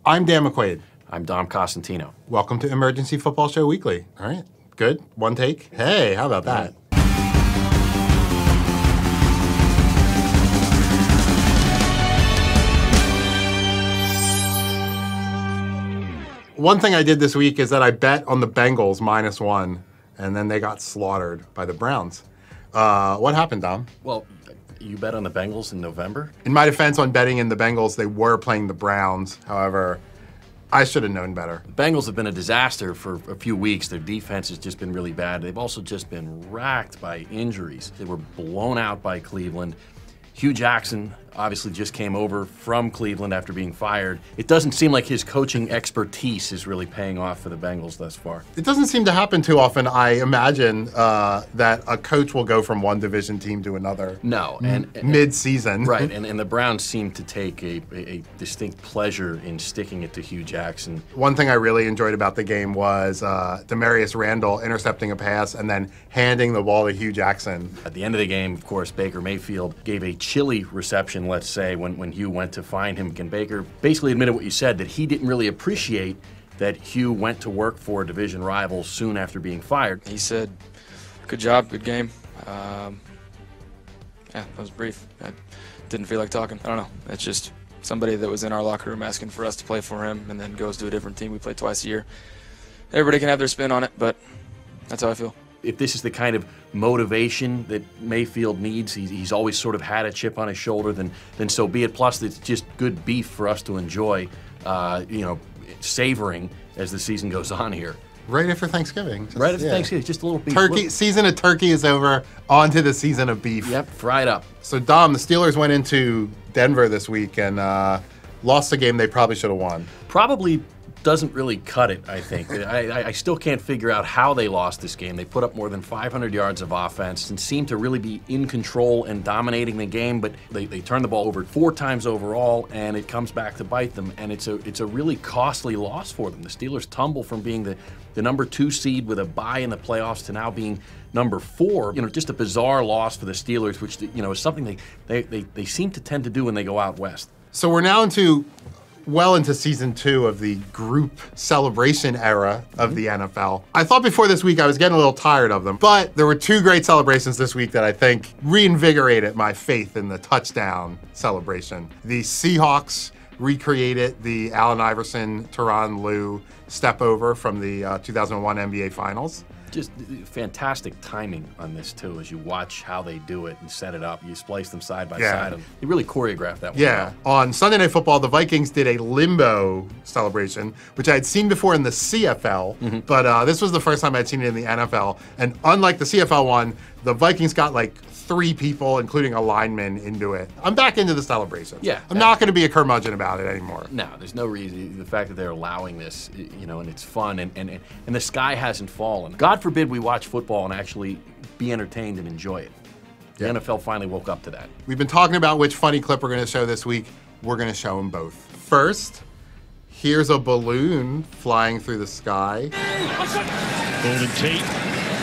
I'm Dan McQuade. I'm Dom Cosentino. Welcome to Emergency Football Show Weekly. All right, good. One take. Hey, how about that? One thing I did this week is that I bet on the Bengals -1, and then they got slaughtered by the Browns. What happened, Dom? Well, you bet on the Bengals in November? In my defense on betting in the Bengals, they were playing the Browns. However, I should have known better. The Bengals have been a disaster for a few weeks. Their defense has just been really bad. They've also just been racked by injuries. They were blown out by Cleveland. Hue Jackson obviously just came over from Cleveland after being fired. It doesn't seem like his coaching expertise is really paying off for the Bengals thus far. It doesn't seem to happen too often, I imagine, that a coach will go from one division team to another. No. And mid-season. Right, and the Browns seem to take a distinct pleasure in sticking it to Hue Jackson. One thing I really enjoyed about the game was Demarius Randall intercepting a pass and then handing the ball to Hue Jackson. At the end of the game, of course, Baker Mayfield gave a chilly reception, let's say, when Hue went to find him. And Baker basically admitted what you said, that he didn't really appreciate that Hue went to work for a division rival soon after being fired. He said, good job, good game. Yeah, that was brief. I didn't feel like talking. I don't know. It's just somebody that was in our locker room asking for us to play for him and then goes to a different team. We play twice a year. Everybody can have their spin on it, but that's how I feel. If this is the kind of motivation that Mayfield needs, he's always sort of had a chip on his shoulder, then so be it. Plus, it's just good beef for us to enjoy, savoring as the season goes on here. Right after Thanksgiving. Right after Thanksgiving, just a little beef. Season of turkey is over, on to the season of beef. Yep, fried up. So, Dom, the Steelers went into Denver this week and lost a game they probably should have won. Probably doesn't really cut it, I think. I still can't figure out how they lost this game. They put up more than 500 yards of offense and seemed to really be in control and dominating the game, but they turned the ball over 4 times overall, and it comes back to bite them, and it's a really costly loss for them. The Steelers tumble from being the number 2 seed with a bye in the playoffs to now being number 4. Just a bizarre loss for the Steelers, which is something they seem to tend to do when they go out west. So we're now well into season 2 of the group celebration era of the NFL. I thought before this week I was getting a little tired of them, but there were 2 great celebrations this week that I think reinvigorated my faith in the touchdown celebration. The Seahawks recreated the Allen Iverson, Tyronn Lue step over from the 2001 NBA Finals. Just fantastic timing on this, too, as you watch how they do it and set it up. You splice them side by side. And you really choreograph that one. Yeah. Well. On Sunday Night Football, the Vikings did a limbo celebration, which I had seen before in the CFL, but this was the first time I'd seen it in the NFL. And unlike the CFL one, the Vikings got like 3 people, including a lineman, into it. I'm back into the celebration. Yeah. I'm not going to be a curmudgeon about it anymore. No, there's no reason. The fact that they're allowing this, and it's fun, and the sky hasn't fallen. God forbid we watch football and actually be entertained and enjoy it. The NFL finally woke up to that. We've been talking about which funny clip we're going to show this week. We're going to show them both. First, here's a balloon flying through the sky. Golden Tate.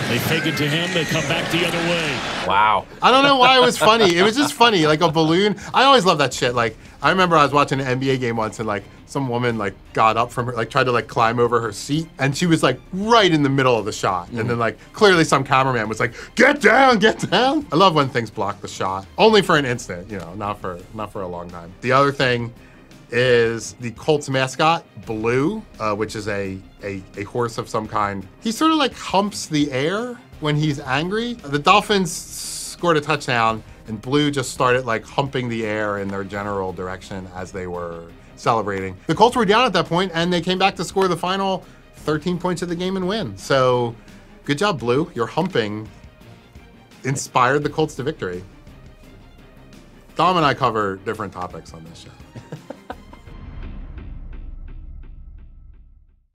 They fake it to him, they come back the other way. Wow. I don't know why it was funny. It was just funny, like a balloon. I always love that shit. Like, I remember I was watching an NBA game once and like some woman like got up from her, like tried to like climb over her seat, and she was like right in the middle of the shot. And then like clearly some cameraman was like, get down, get down. I love when things block the shot. Only for an instant, not for a long time. The other thing is the Colts mascot, Blue, which is a horse of some kind. He sort of like humps the air when he's angry. The Dolphins scored a touchdown, and Blue just started like humping the air in their general direction as they were celebrating. The Colts were down at that point, and they came back to score the final 13 points of the game and win. So good job, Blue. Your humping inspired the Colts to victory. Dom and I cover different topics on this show.